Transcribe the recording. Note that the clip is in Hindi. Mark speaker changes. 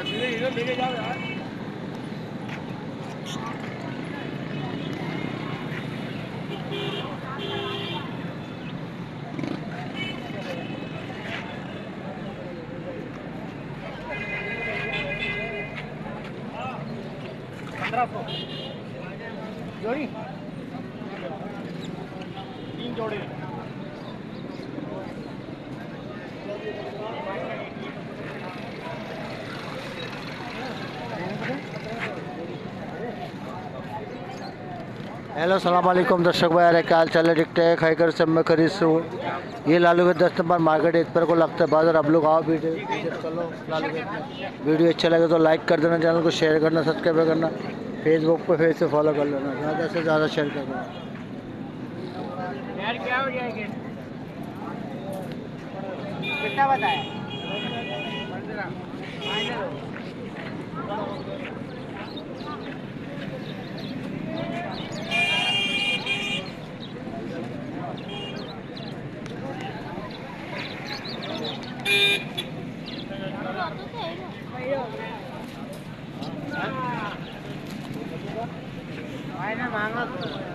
Speaker 1: लेके जाओ यार। जोड़ी 3 जोड़े। हेलो सलाम वालेकुम दर्शक भाई, अरे क्या हाल चाल है? टिकटे खाकर सब मैं खरीद से हूँ। ये लालू के 10 नंबर मार्केट इस पर को लगता है बाजार। आप लोग आओ वीडियो विजिट कर लो लालू गेट में। वीडियो अच्छा लगे तो लाइक कर देना, चैनल को शेयर करना, सब्सक्राइब करना, फेसबुक पे फेस से फॉलो कर लेना, ज़्यादा से ज़्यादा शेयर कर देना। यार क्या हो जाएगा? कितना बताया? 15 फाइनल। फाइनल मांगो।